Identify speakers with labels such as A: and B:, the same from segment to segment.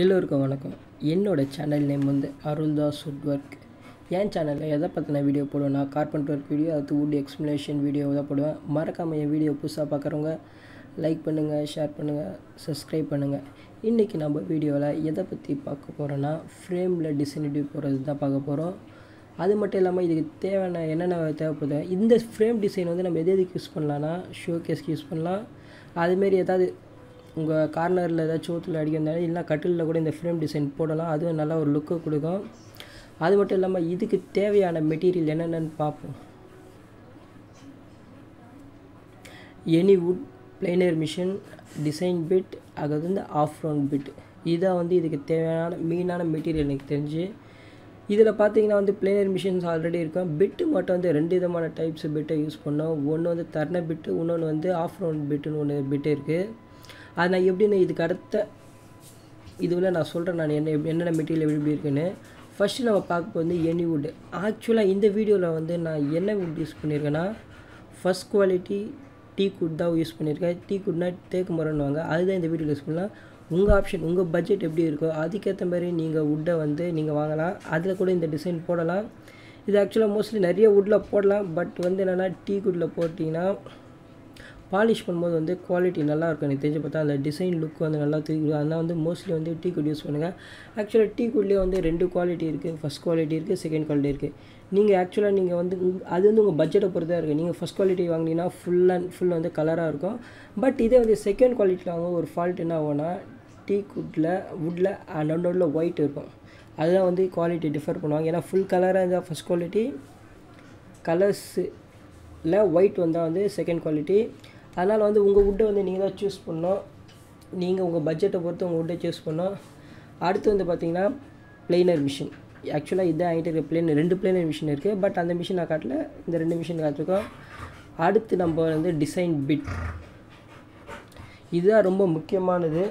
A: எல்லோருக்கும் வணக்கம். என்னோட சேனல் நேம் வந்து அருள்தாஸ் வுட் ஒர்க். என் சேனலில் எதை பற்றின வீடியோ போடுவேன்னா கார்பெண்டர் ஒர்க் வீடியோ, அது வுட் எக்ஸ்ப்ளனேஷன் வீடியோ தான் போடுவேன். மறக்காமல் என் வீடியோ புதுசாக பார்க்குறவங்க லைக் பண்ணுங்கள், ஷேர் பண்ணுங்கள், சப்ஸ்கிரைப் பண்ணுங்கள். இன்றைக்கி நம்ம வீடியோவில் எதை பற்றி பார்க்க போகிறோன்னா ஃப்ரேமில் டிசைன் எப்படி போகிறது தான் பார்க்க போகிறோம். அது மட்டும் இல்லாமல் இதுக்கு தேவையான என்னென்ன தேவைப்படுது, இந்த ஃப்ரேம் டிசைன் வந்து நம்ம எதுக்கு யூஸ் பண்ணலான்னா ஷோகேஸ்க்கு யூஸ் பண்ணலாம். அதுமாரி ஏதாவது உங்கள் கார்னரில் ஏதாச்சும் சோத்தில் அடிக்கிறதாலும் இல்லைனா கட்டிலில் கூட இந்த ஃப்ரேம் டிசைன் போடலாம். அதுவும் நல்லா ஒரு லுக்கு கொடுக்கும். அது மட்டும் இல்லாமல் இதுக்கு தேவையான மெட்டீரியல் என்னென்னு பார்ப்போம். Any wood, planer machine, design bit, அது வந்து ஆஃப் ரவுண்ட் பிட், இதான் வந்து இதுக்கு தேவையான மெயினான மெட்டீரியல் எனக்கு தெரிஞ்சு. இதில் பார்த்தீங்கன்னா வந்து பிளேனர் மிஷின்ஸ் ஆல்ரெடி இருக்கும். பிட்டு மட்டும் வந்து 2 விதமான டைப்ஸ் பிட்டை யூஸ் பண்ணோம். ஒன்று வந்து தர்ன பிட்டு, இன்னொன்று வந்து ஆஃப் ரவுண்ட் பிட்டுன்னு ஒன்று பிட்டு இருக்குது. அது நான் எப்படின்னு இதுக்கு அடுத்த இதுவில் நான் சொல்கிறேன் நான் என்னென்ன மெட்டீரியல் எப்படி இருக்குன்னு. ஃபஸ்ட்டு நம்ம பார்க்க வந்து எனி வுட். ஆக்சுவலாக இந்த வீடியோவில் வந்து நான் என்ன வுட் யூஸ் பண்ணியிருக்கேன்னா ஃபஸ்ட் குவாலிட்டி டீக் வுட் தான் யூஸ் பண்ணியிருக்கேன். டீக் வுட்னா தேக்கு மரம்னுவாங்க, அதுதான் இந்த வீடியோவில் யூஸ் பண்ணலாம். உங்கள் ஆப்ஷன், உங்கள் பட்ஜெட் எப்படி இருக்கோ அதுக்கேற்ற மாதிரி நீங்கள் வுட்டை வந்து நீங்கள் வாங்கலாம். அதில் கூட இந்த டிசைன் போடலாம். இது ஆக்சுவலாக மோஸ்ட்லி நிறைய வுட்டில் போடலாம். பட் வந்து என்னென்னா டீக் வுட்டில் போட்டிங்கன்னா பாலிஷ் பண்ணும்போது வந்து குவாலிட்டி நல்லாயிருக்கும். எனக்கு தெரிஞ்சு பார்த்தா அந்த டிசைன் லுக் வந்து நல்லா தெரியும். அதனால் வந்து மோஸ்ட்லி வந்து டீக் வுட் யூஸ் பண்ணுங்கள். ஆக்சுவலாக டீக் வுட்லேயே வந்து 2 குவாலிட்டி இருக்குது. ஃபஸ்ட் குவாலிட்டி இருக்குது, செகண்ட் குவாலிட்டி இருக்குது. நீங்கள் ஆக்சுவலாக நீங்கள் வந்து அது வந்து உங்கள் பட்ஜெட்டை பொறுத்து தான் இருக்குது. நீங்கள் ஃபஸ்ட் குவாலிட்டி வாங்கினீங்கன்னா ஃபுல் வந்து கலராக இருக்கும். பட் இதே வந்து செகண்ட் குவாலிட்டியில் வாங்க ஒரு ஃபால்ட் என்ன ஆகும்னா டீக் வுட்டில் நடுவில் ஒயிட் இருக்கும். அதுதான் வந்து குவாலிட்டி டிஃபர் பண்ணுவாங்க. ஏன்னா ஃபுல் கலராக இருந்தால் ஃபஸ்ட் குவாலிட்டி, கலர்ஸில் ஒயிட் வந்தால் வந்து செகண்ட் குவாலிட்டி. அதனால் வந்து உங்கள் வுட்டை வந்து நீங்கள் தான் சூஸ் பண்ணணும். நீங்கள் உங்கள் பட்ஜெட்டை பொறுத்து உங்கள் வுட்டை சூஸ் பண்ணணும். அடுத்து வந்து பார்த்திங்கன்னா பிளேனர் மிஷின். ஆக்சுவலாக இதான் ஆகிட்டு இருக்க 2 பிளேனர் மிஷின் இருக்குது. பட் அந்த மிஷின் நான் காட்டல, இந்த 2 மிஷின் காட்டிருக்கோம். அடுத்து நம்ம வந்து டிசைன் பிட், இதுதான் ரொம்ப முக்கியமானது.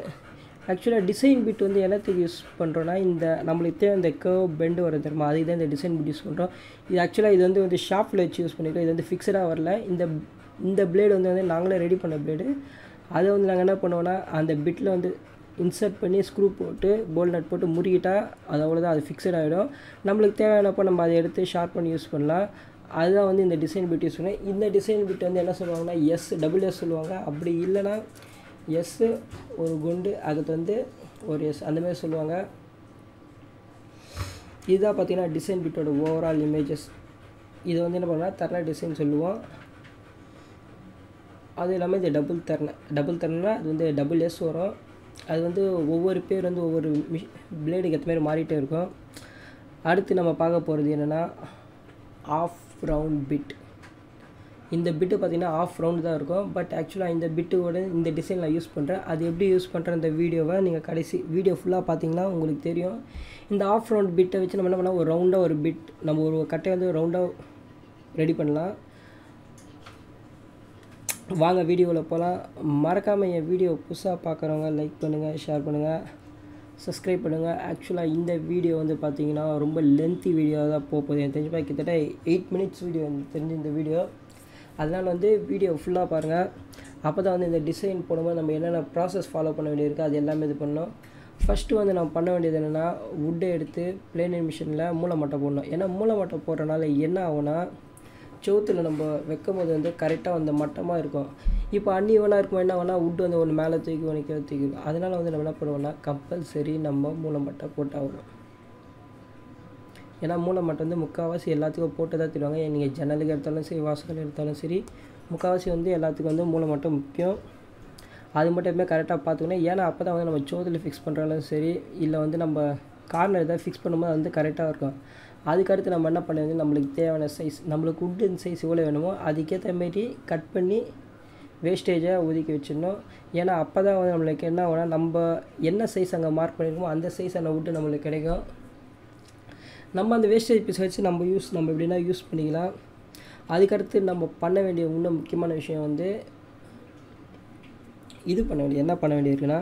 A: ஆக்சுவலாக டிசைன் பிட் வந்து என்னத்துக்கு யூஸ் பண்ணுறோன்னா இந்த நம்மளுக்கு தேவை இந்த கர்வ் பெண்டு வர தெரியுமா, அதுக்கு தான் இந்த டிசைன் பிட் யூஸ் பண்ணுறோம். இது ஆக்சுவலாக இது வந்து ஷாப்பில் வச்சு யூஸ் பண்ணியிருக்கோம். இது வந்து ஃபிக்ஸடாக வரல. இந்த பிளேடு வந்து நாங்களே ரெடி பண்ண பிளேடு. அதை வந்து நாங்கள் என்ன பண்ணுவோன்னா அந்த பிட்டில் வந்து இன்சர்ட் பண்ணி ஸ்க்ரூ போட்டு போல் நட் போட்டு முறுக்கிட்டால் அது அவ்வளோதான், அது ஃபிக்ஸட் ஆகிடும். நம்மளுக்கு தேவையானப்போ நம்ம அதை எடுத்து ஷார்ப் பண்ணி யூஸ் பண்ணலாம். அதுதான் வந்து இந்த டிசைன் பிட் யூஸ் பண்ணேன். இந்த டிசைன் பிட் வந்து என்ன சொல்லுவாங்கன்னா டபுள் எஸ் சொல்லுவாங்க. அப்படி இல்லைனா எஸ்ஸு ஒரு குண்டு, அதுக்கு வந்து ஒரு எஸ், அந்தமாதிரி சொல்லுவாங்க. இதுதான் பார்த்திங்கன்னா டிசைன் பிட்டோட ஓவரால் இமேஜஸ். இது வந்து என்ன பண்ணால் தர்ன டிசைன் சொல்லுவோம். அது இல்லாமல் இது டபுள் தர்னா அது வந்து டபுள் எஸ் வரும். அது வந்து ஒவ்வொரு பேர் வந்து ஒவ்வொரு பிளேடுக்கு ஏற்ற மாதிரி மாறிட்டே இருக்கும். அடுத்து நம்ம பார்க்க போகிறது என்னென்னா ஆஃப் ரவுண்ட் பிட். இந்த பிட்டு பார்த்திங்கன்னா ஆஃப் ரவுண்டு தான் இருக்கும். பட் ஆக்சுவலாக இந்த பிட்டோட இந்த டிசைன் நான் யூஸ் பண்ணுறேன். அது எப்படி யூஸ் பண்ணுறேன் இந்த வீடியோவை நீங்கள் கடைசி வீடியோ ஃபுல்லாக பார்த்தீங்கன்னா உங்களுக்கு தெரியும். இந்த ஆஃப் ரவுண்ட் பிட்டை வச்சு நம்ம என்ன பண்ணால் ஒரு ரவுண்டாக ஒரு பிட், நம்ம ஒரு கட்டை வந்து ரவுண்டாக ரெடி பண்ணலாம். வாங்க வீடியோவில் போகலாம். மறக்காமல் என் வீடியோ புதுசாக பார்க்குறவங்க லைக் பண்ணுங்கள், ஷேர் பண்ணுங்கள், சப்ஸ்கிரைப் பண்ணுங்கள். ஆக்சுவலாக இந்த வீடியோ வந்து பார்த்திங்கன்னா ரொம்ப லென்த்தி வீடியோவாக தான் போகுது. எனக்கு தெரிஞ்சு கிட்டத்தட்ட 8 மினிட்ஸ் வீடியோ எனக்கு தெரிஞ்சு இந்த வீடியோ. அதனால் வந்து வீடியோ ஃபுல்லாக பாருங்கள். அப்போ தான் வந்து இந்த டிசைன் போடும்போது நம்ம என்னென்ன ப்ராசஸ் ஃபாலோ பண்ண வேண்டியிருக்கு அது எல்லாமே இது பண்ணணும். ஃபஸ்ட்டு வந்து நம்ம பண்ண வேண்டியது என்னென்னா வுட்டை எடுத்து பிளேனர் மிஷினில் மூலமட்டை போடணும். ஏன்னா மூலமட்டை போடுறதுனால என்ன ஆகும்னா சோத்தில் நம்ம வைக்கும் போது வந்து கரெக்டாக வந்து மட்டமாக இருக்கும். இப்போ அன்னிவனாக இருக்கும் என்ன ஆகும்னா வுட் வந்து ஒன்று மேலே தூக்கி ஒன்று கீழே தூக்கிடும். அதனால் வந்து நம்ம என்ன பண்ணுவோம்னா கம்பல்சரி நம்ம மூலமட்டை போட்டாகணும். ஏன்னா மூலமட்டை வந்து முக்கால்வாசி எல்லாத்துக்கும் போட்டு தான் தருவாங்க. நீங்கள் ஜன்னலுக்கு எடுத்தாலும் சரி, வாசல் எடுத்தாலும் சரி, முக்கால்வாசி வந்து எல்லாத்துக்கும் வந்து மூலமட்டை முக்கியம். அது மட்டுமே கரெக்டாக பார்த்துக்கணும். ஏன்னா அப்போ தான் வந்து நம்ம சோத்தில் ஃபிக்ஸ் பண்ணுறாலும் சரி, இல்லை வந்து நம்ம கார்னர் எதாவது ஃபிக்ஸ் பண்ணும்போது அது வந்து கரெக்டாக இருக்கும். அதுக்கடுத்து நம்ம என்ன பண்ண வேண்டியது, நம்மளுக்கு தேவையான சைஸ், நம்மளுக்கு வுட்டு சைஸ் எவ்வளோ வேணுமோ அதுக்கேற்ற மாரி கட் பண்ணி வேஸ்டேஜை ஒதுக்கி வச்சிடணும். ஏன்னா அப்போ தான் வந்து நம்மளுக்கு என்ன ஆகும்னா நம்ம என்ன சைஸ் அங்கே மார்க் பண்ணியிருக்கோமோ அந்த சைஸான வுட்டு நம்மளுக்கு கிடைக்கும். நம்ம அந்த வேஸ்டேஜ் பீஸ் வச்சு நம்ம எப்படின்னா யூஸ் பண்ணிக்கலாம். அதுக்கடுத்து நம்ம பண்ண வேண்டிய இன்னும் முக்கியமான விஷயம் வந்து என்ன பண்ண வேண்டியிருக்குன்னா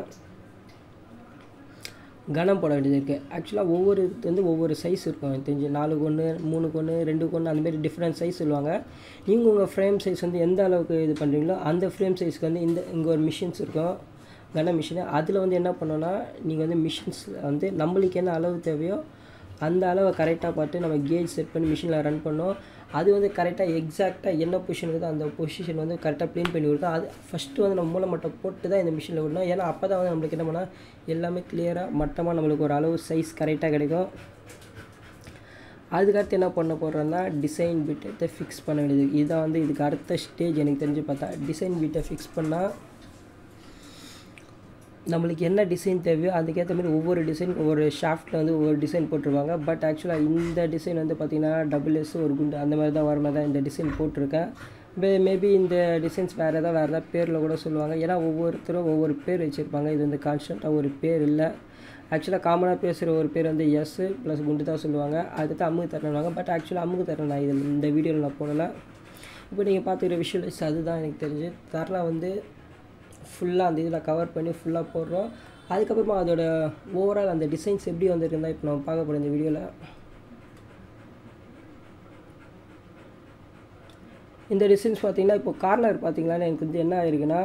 A: கனம் போட வேண்டியது இருக்குது. ஆக்சுவலாக ஒவ்வொரு சைஸ் இருக்கும். எனக்கு தெரிஞ்சு 4 கொன்று, 3 கொன்று, 2 கொன்று, அந்தமாரி டிஃப்ரெண்ட் சைஸ் சொல்லுவாங்க. நீங்கள் உங்கள் ஃப்ரேம் சைஸ் வந்து எந்த அளவுக்கு இது பண்ணுறீங்களோ அந்த ஃப்ரேம் சைஸ்க்கு வந்து இங்கே ஒரு மிஷின்ஸ் இருக்கும். கன மிஷினு. அதில் வந்து என்ன பண்ணோன்னா நீங்கள் வந்து மிஷின்ஸில் வந்து நம்மளுக்கு என்ன அளவு தேவையோ அந்த அளவை கரெக்டாக பார்த்து நம்ம கேஜ் செட் பண்ணி மிஷினில் ரன் பண்ணோம். அது வந்து கரெக்டாக எக்ஸாக்டாக என்ன பொசிஷன் இருக்குதோ அந்த பொசிஷன் வந்து கரெக்டாக ப்ளேன் பண்ணி கொடுக்கும். அது ஃபஸ்ட்டு வந்து நம்ம மூளை மட்டும் போட்டு தான் இந்த மிஷினில் விடணும். ஏன்னா அப்போ தான் வந்து நம்மளுக்கு என்ன பண்ணால் எல்லாமே கிளியராக மட்டமாக நம்மளுக்கு ஒரு அளவு சைஸ் கரெக்டாக கிடைக்கும். அதுக்கடுத்து என்ன பண்ண போடுறோன்னா டிசைன் பிட்டை ஃபிக்ஸ் பண்ண வேண்டியது. இதான் வந்து இதுக்கு அடுத்த ஸ்டேஜ் எனக்கு தெரிஞ்சு பார்த்தா. டிசைன் பிட்டை ஃபிக்ஸ் பண்ணால் நம்மளுக்கு என்ன டிசைன் தேவையோ அதுக்கேற்ற மாதிரி ஒவ்வொரு டிசைன் ஒவ்வொரு ஷாஃப்ட்டில் வந்து ஒவ்வொரு டிசைன் போட்டிருவாங்க. பட் ஆக்சுவலாக இந்த டிசைன் வந்து பார்த்திங்கன்னா டபுள் ஒரு குண்டு அந்த மாதிரி தான் வர மாதிரி தான் இந்த டிசைன் போட்டிருக்கேன். மேபி இந்த டிசைன்ஸ் வேறு ஏதாவது பேரில் கூட சொல்லுவாங்க. ஏன்னா ஒவ்வொருத்தரும் ஒவ்வொரு பேர் வச்சுருப்பாங்க. இது வந்து கான்ஸ்டண்ட்டாக ஒரு பேர் இல்லை. ஆக்சுவலாக காமனாக பேசுகிற ஒரு பேர் வந்து எஸ் ப்ளஸ் குண்டு தான் சொல்லுவாங்க. அடுத்து அமுகு தரணுவாங்க. பட் ஆக்சுவலாக அமுகு தரணும் நான் இதில் இந்த வீடியோவில் நான் போடலை. இப்போ நீங்கள் பார்த்துக்கிற விஷுவலைஸ் அதுதான் எனக்கு தெரிஞ்சு. தரனா வந்து ஃபுல்லாக அந்த இதில் கவர் பண்ணி ஃபுல்லாக போடுறோம். அதுக்கப்புறமா அதோட ஓவரால் அந்த டிசைன்ஸ் எப்படி வந்துருக்குன்னா இப்போ நம்ம பார்க்க போகிறோம் இந்த வீடியோவில். இந்த டிசைன்ஸ் பார்த்திங்கன்னா இப்போ கார்னர் பார்த்திங்களான்னு எனக்கு வந்து என்ன ஆயிருக்குன்னா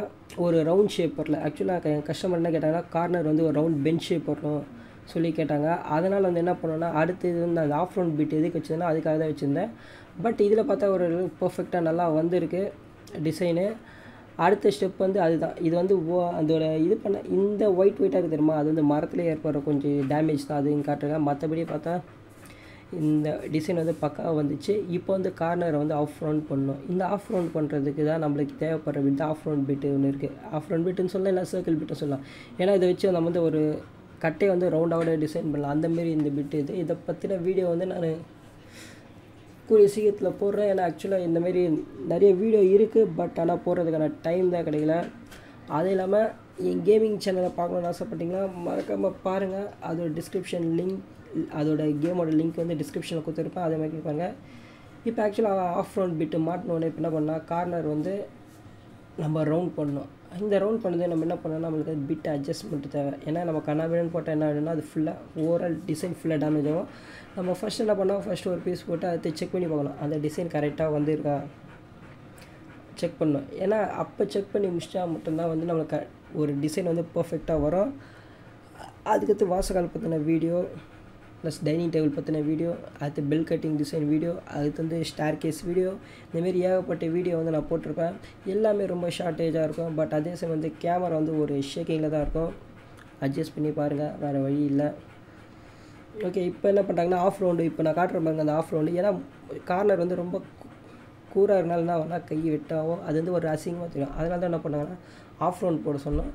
A: ஒரு ரவுண்ட் ஷேப் வரல. ஆக்சுவலாக என் கஸ்டமர் என்ன கேட்டாங்கன்னா கார்னர் வந்து ஒரு ரவுண்ட் பெஞ்ச் ஷேப் வரணும் சொல்லி கேட்டாங்க. அதனால் வந்து என்ன பண்ணோன்னா அடுத்து இது வந்து அந்த ஆஃப் ரவுண்ட் பிட் எதுக்கு வச்சுருந்தேன்னா அதுக்காக தான் வச்சுருந்தேன். பட் இதில் பார்த்தா ஒரு பர்ஃபெக்டாக நல்லா வந்திருக்கு டிசைனு. அடுத்த ஸ்டெப் வந்து அதுதான். இது வந்து அதோட இது பண்ண இந்த ஒயிட்டாக இருக்குது தெரியுமா, அது வந்து மரத்தில் ஏற்படுற கொஞ்சம் டேமேஜ் தான் அதுன்னு காட்டுறேன். மற்றபடி பார்த்தா இந்த டிசைன் வந்து பக்காவாக வந்துச்சு. இப்போ வந்து கார்னரை வந்து ஆஃப் ரவுண்ட் பண்ணணும். இந்த ஆஃப் ரவுண்ட் பண்ணுறதுக்கு தான் நம்மளுக்கு தேவைப்படுற பிட் ஆஃப் ரவுண்ட் பிட்டு ஒன்று இருக்குது. ஆஃப் ரவுண்ட் பிட்டுன்னு சொல்லலாம், இல்லை சர்க்கிள் பிட்டு சொல்லலாம். ஏன்னா இதை வச்சு நம்ம வந்து ஒரு கட்டையை வந்து ரவுண்டாக டிசைன் பண்ணலாம். அந்தமாரி இந்த பிட்டு இது. இதை பற்றின வீடியோ வந்து நான் கூடிய சீக்கிரத்தில் போடுறேன். ஏன்னா ஆக்சுவலாக இந்தமாரி நிறைய வீடியோ இருக்குது. பட் ஆனால் போடுறதுக்கான டைம் தான் கிடைக்கல. அது இல்லாமல் என் கேமிங் சேனலை பார்க்கணுன்னு ஆசைப்பட்டிங்கன்னா மறக்காமல் பாருங்கள். அதோட டிஸ்கிரிப்ஷன் லிங்க் அதோட கேமோட லிங்க் வந்து டிஸ்கிரிப்ஷனில் கொடுத்துருப்பேன். அதே மாதிரி பாருங்கள். இப்போ ஆக்சுவலாக ஆஃப் ரவுண்ட் பிட்டு மாட்டினோடனே இப்போ என்ன பண்ணால் கார்னர் வந்து நம்ம ரவுண்ட் பண்ணணும். இந்த ரவுண்ட் பண்ணது நம்ம என்ன பண்ணோம்னா நம்மளுக்கு அது பிட் அட்ஜஸ்ட்மெண்ட் தேவை. ஏன்னா நம்ம கண்ணாபின்னு போட்டால் என்ன ஆகுதுன்னா அது ஃபுல்லாக ஓவரால் டிசைன் ஃபுல்லாக டேமேஜ் ஆகும். நம்ம ஃபஸ்ட் என்ன பண்ணோம், ஃபஸ்ட்டு ஒரு பீஸ் போட்டு அதை செக் பண்ணி பார்க்கணும் அந்த டிசைன் கரெக்டாக வந்துருக்கா செக் பண்ணணும். ஏன்னா அப்போ செக் பண்ணி முடிச்சா மட்டும்தான் வந்து நம்மளுக்கு ஒரு டிசைன் வந்து பர்ஃபெக்டாக வரும். அதுக்கடுத்து வாசகால் பற்றின வீடியோ ப்ளஸ் டைனிங் டேபிள் பற்றின வீடியோ, அடுத்து பெல் கட்டிங் டிசைன் வீடியோ, அதுக்கு வந்து ஸ்டார் கேஸ் வீடியோ, இந்தமாரி ஏகப்பட்ட வீடியோ வந்து நான் போட்டிருப்பேன். எல்லாமே ரொம்ப ஷார்ட்டேஜாக இருக்கும். பட் அதே சமயம் வந்து கேமரா வந்து ஒரு ஷேக்கிங்கில் தான் இருக்கும். அட்ஜஸ்ட் பண்ணி பாருங்கள், வேறு வழி இல்லை. ஓகே, இப்போ என்ன பண்ணுறாங்கன்னா ஆஃப் ரவுண்டு இப்போ நான் காட்டுற பாருங்க அந்த ஆஃப் ரவுண்டு. ஏன்னா கார்னர் வந்து ரொம்ப கூராக இருந்தாலும் என்ன கை வெட்டாகும், அது வந்து ஒரு அசிங்கமாக தெரியும். அதனால தான் என்ன பண்ணாங்கன்னா ஆஃப் ரவுண்ட் போட சொன்னோம்.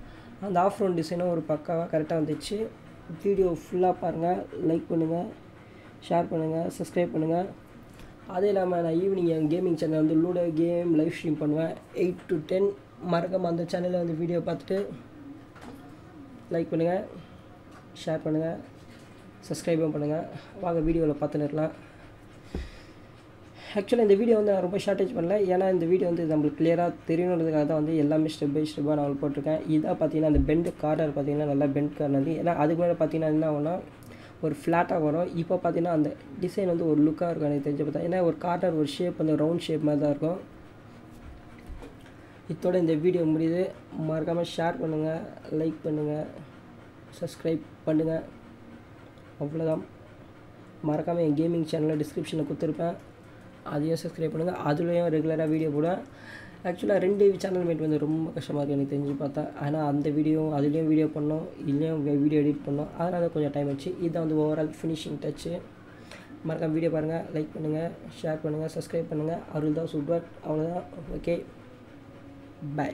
A: அந்த ஆஃப் ரவுண்ட் டிசைனும் ஒரு பக்காவாக கரெக்டாக வந்துச்சு. வீடியோ ஃபுல்லாக பாருங்கள், லைக் பண்ணுங்கள், ஷேர் பண்ணுங்கள், சப்ஸ்கிரைப் பண்ணுங்கள். அதே இல்லாமல் நான் ஈவினிங் என் கேமிங் சேனல் வந்து லூடோ கேம் லைவ் ஸ்ட்ரீம் பண்ணுவேன் 8 to 10. மறக்காமல் அந்த சேனலில் வந்து வீடியோ பார்த்துட்டு லைக் பண்ணுங்கள், ஷேர் பண்ணுங்கள், சப்ஸ்கிரைபும் பண்ணுங்கள். வாங்க வீடியோவில் பார்த்துன்னு இருக்கலாம். ஆக்சுவலாக இந்த வீடியோ வந்து நான் ரொம்ப ஷார்ட்டேஜ் பண்ணல. ஏன்னா இந்த வீடியோ வந்து நம்மளுக்கு கிளியராக தெரியணுன்றதுக்காக தான் வந்து எல்லாமே ஸ்டெப் பை ஸ்டெப்பாக நான் போட்டிருக்கேன். இதாக பார்த்தீங்கன்னா அந்த பெண்ட் கார்னர் பார்த்தீங்கன்னா நல்லா பெண்ட் கார்னர். ஏன்னா அதுக்கு மேலே பார்த்தீங்கன்னா என்ன ஆகும்னா ஒரு ஃப்ளாட்டாக வரும். இப்போ பார்த்தீங்கன்னா அந்த டிசைன் வந்து ஒரு லுக்காக இருக்கும் எனக்கு தெரிஞ்சு பார்த்தா. ஏன்னா ஒரு கார்னர் ஒரு ஷேப் வந்து ரவுண்ட் ஷேப் மாதிரி தான் இருக்கும். இதோட இந்த வீடியோ முடியுது. மறக்காமல் ஷேர் பண்ணுங்கள், லைக் பண்ணுங்கள், சப்ஸ்கிரைப் பண்ணுங்கள். அவ்வளோதான். மறக்காமல் என் கேமிங் சேனலில் டிஸ்கிரிப்ஷனில் கொடுத்துருப்பேன், அதையும் சப்ஸ்கிரைப் பண்ணுங்கள். அதுலேயும் ரெகுலராக வீடியோ போடுவேன். ஆக்சுவலாக 2 சேனல் மேட் வந்து ரொம்ப கஷ்டமாக இருக்குது எனக்கு தெரிஞ்சு பார்த்தா. ஆனால் அந்த வீடியோ அதுலேயும் வீடியோ பண்ணோம், இதுலேயும் வீடியோ எடிட் பண்ணோம். அதனால் கொஞ்சம் டைம் ஆச்சு. இதுதான் வந்து ஓவரால் ஃபினிஷிங் டச்சு. மறக்காம வீடியோ பாருங்கள், லைக் பண்ணுங்கள், ஷேர் பண்ணுங்கள், சப்ஸ்கிரைப் பண்ணுங்கள். அருள் தான் சூப்பர். அவ்வளோதான். Okay, by.